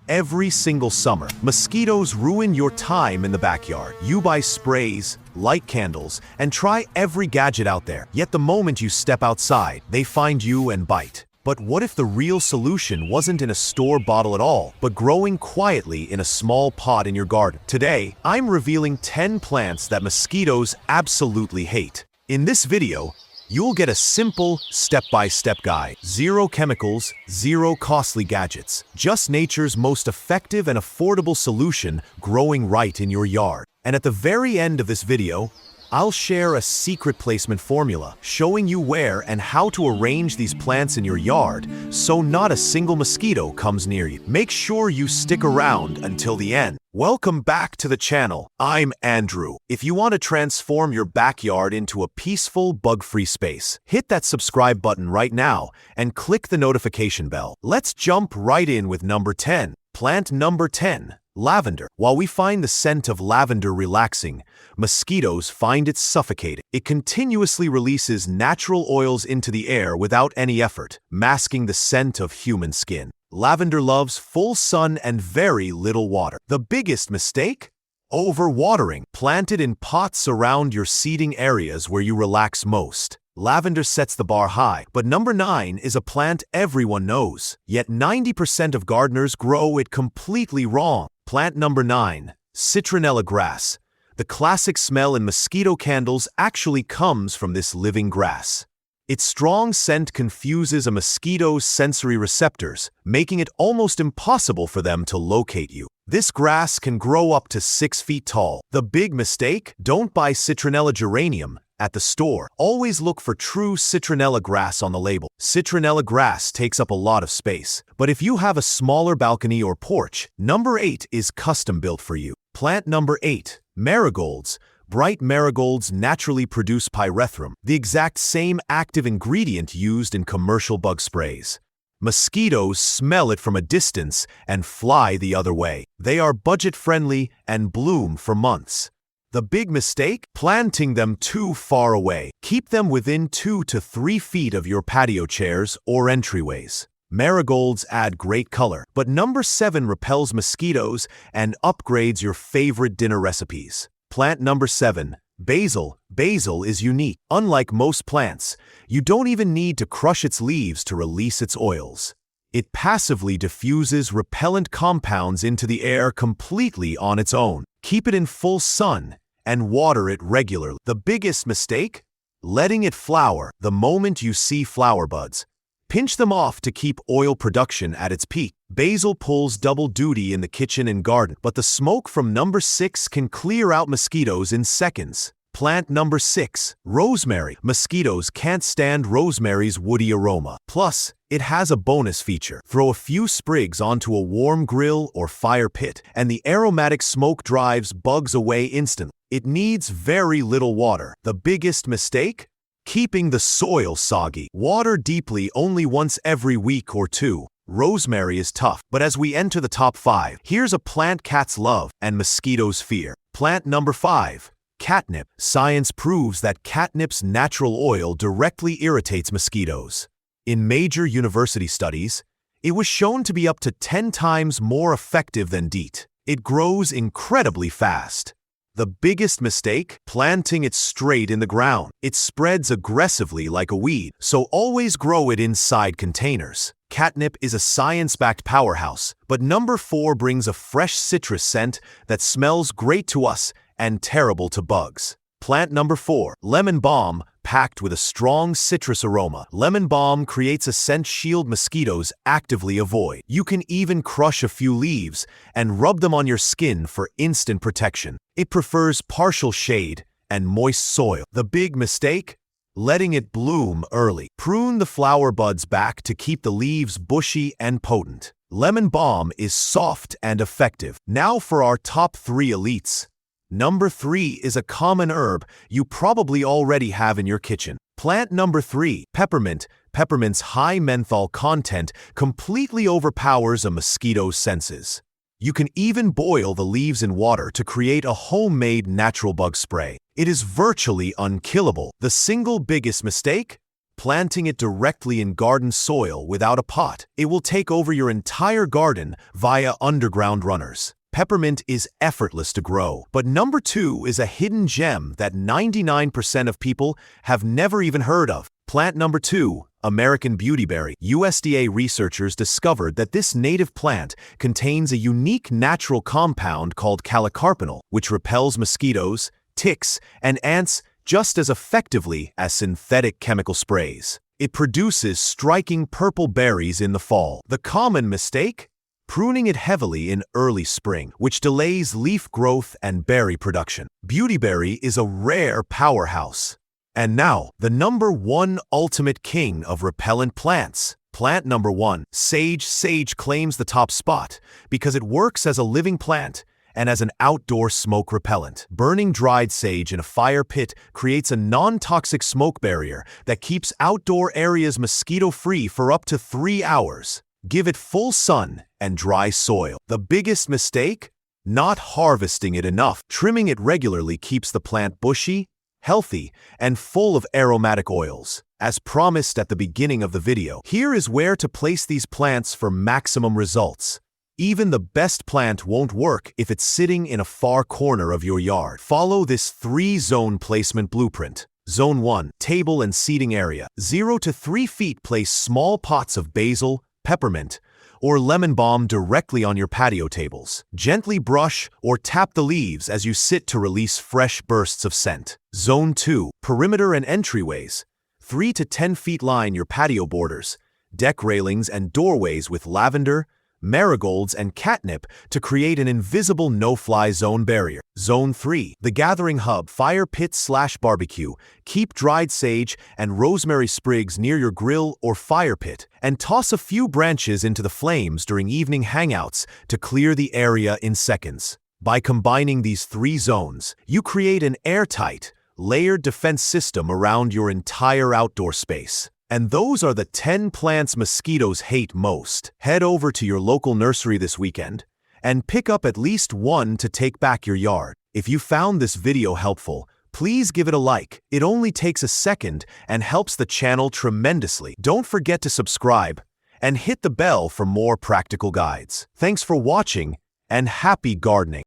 Every single summer, mosquitoes ruin your time in the backyard. You buy sprays, light candles, and try every gadget out there. Yet the moment you step outside, they find you and bite. But what if the real solution wasn't in a store bottle at all, but growing quietly in a small pot in your garden? Today, I'm revealing 10 plants that mosquitoes absolutely hate. In this video, you'll get a simple, step-by-step guide. Zero chemicals, zero costly gadgets. Just nature's most effective and affordable solution growing right in your yard. And at the very end of this video, I'll share a secret placement formula showing you where and how to arrange these plants in your yard so not a single mosquito comes near you. Make sure you stick around until the end. Welcome back to the channel. I'm Andrew. If you want to transform your backyard into a peaceful, bug-free space, hit that subscribe button right now and click the notification bell. Let's jump right in with number 10. Plant number 10. Lavender. While we find the scent of lavender relaxing, mosquitoes find it suffocating. It continuously releases natural oils into the air without any effort, masking the scent of human skin. Lavender loves full sun and very little water. The biggest mistake? Overwatering. Plant it in pots around your seating areas where you relax most. Lavender sets the bar high, but number 9 is a plant everyone knows. Yet 90% of gardeners grow it completely wrong. Plant number 9, citronella grass. The classic smell in mosquito candles actually comes from this living grass. Its strong scent confuses a mosquito's sensory receptors, making it almost impossible for them to locate you. This grass can grow up to 6 feet tall. The big mistake? Don't buy citronella geranium at the store. Always look for true citronella grass on the label. Citronella grass takes up a lot of space, but if you have a smaller balcony or porch, number 8 is custom built for you. Plant number 8, marigolds. Bright marigolds naturally produce pyrethrum, the exact same active ingredient used in commercial bug sprays. Mosquitoes smell it from a distance and fly the other way. They are budget-friendly and bloom for months. The big mistake? Planting them too far away. Keep them within 2 to 3 feet of your patio chairs or entryways. Marigolds add great color, but number 7 repels mosquitoes and upgrades your favorite dinner recipes. Plant number 7, basil. Basil is unique. Unlike most plants, you don't even need to crush its leaves to release its oils. It passively diffuses repellent compounds into the air completely on its own. Keep it in full sun and water it regularly. The biggest mistake? Letting it flower the moment you see flower buds. Pinch them off to keep oil production at its peak. Basil pulls double duty in the kitchen and garden, but the smoke from number 6 can clear out mosquitoes in seconds. Plant number 6, rosemary. Mosquitoes can't stand rosemary's woody aroma. Plus, it has a bonus feature. Throw a few sprigs onto a warm grill or fire pit, and the aromatic smoke drives bugs away instantly. It needs very little water. The biggest mistake? Keeping the soil soggy. Water deeply only once every week or two. Rosemary is tough, but as we enter the top 5, here's a plant cats love and mosquitoes fear. Plant number 5. Catnip. Science proves that catnip's natural oil directly irritates mosquitoes. In major university studies, it was shown to be up to 10 times more effective than DEET. It grows incredibly fast. The biggest mistake? Planting it straight in the ground. It spreads aggressively like a weed, so always grow it inside containers. Catnip is a science-backed powerhouse, but number 4 brings a fresh citrus scent that smells great to us and terrible to bugs. Plant number 4, lemon balm. Packed with a strong citrus aroma, lemon balm creates a scent shield mosquitoes actively avoid. You can even crush a few leaves and rub them on your skin for instant protection. It prefers partial shade and moist soil. The big mistake? Letting it bloom early. Prune the flower buds back to keep the leaves bushy and potent. Lemon balm is soft and effective. Now for our top 3 elites. Number 3 is a common herb you probably already have in your kitchen. Plant number 3, peppermint. Peppermint's high menthol content completely overpowers a mosquito's senses. You can even boil the leaves in water to create a homemade natural bug spray. It is virtually unkillable. The single biggest mistake? planting it directly in garden soil without a pot. It will take over your entire garden via underground runners. Peppermint is effortless to grow, but number 2 is a hidden gem that 99% of people have never even heard of. Plant number 2, American beautyberry. USDA researchers discovered that this native plant contains a unique natural compound called calicarpinol, which repels mosquitoes, ticks, and ants just as effectively as synthetic chemical sprays. It produces striking purple berries in the fall. The common mistake? Pruning it heavily in early spring, which delays leaf growth and berry production. Beautyberry is a rare powerhouse. And now, the number 1 ultimate king of repellent plants. Plant number 1, sage. Sage claims the top spot because it works as a living plant and as an outdoor smoke repellent. Burning dried sage in a fire pit creates a non-toxic smoke barrier that keeps outdoor areas mosquito-free for up to 3 hours. Give it full sun and dry soil. The biggest mistake? Not harvesting it enough. Trimming it regularly keeps the plant bushy, healthy, and full of aromatic oils. As promised at the beginning of the video, here is where to place these plants for maximum results. Even the best plant won't work if it's sitting in a far corner of your yard. Follow this 3-zone placement blueprint. Zone 1, table and seating area. 0 to 3 feet, place small pots of basil, peppermint, or lemon balm directly on your patio tables. Gently brush or tap the leaves as you sit to release fresh bursts of scent. Zone 2, perimeter and entryways. 3 to 10 feet, line your patio borders, deck railings, and doorways with lavender, marigolds, and catnip to create an invisible no-fly zone barrier. Zone 3, the gathering hub, fire pit/barbecue. Keep dried sage and rosemary sprigs near your grill or fire pit, and toss a few branches into the flames during evening hangouts to clear the area in seconds. By combining these 3 zones, you create an airtight, layered defense system around your entire outdoor space. And those are the 10 plants mosquitoes hate most. Head over to your local nursery this weekend and pick up at least 1 to take back your yard. If you found this video helpful, please give it a like. It only takes a second and helps the channel tremendously. Don't forget to subscribe and hit the bell for more practical guides. Thanks for watching and happy gardening.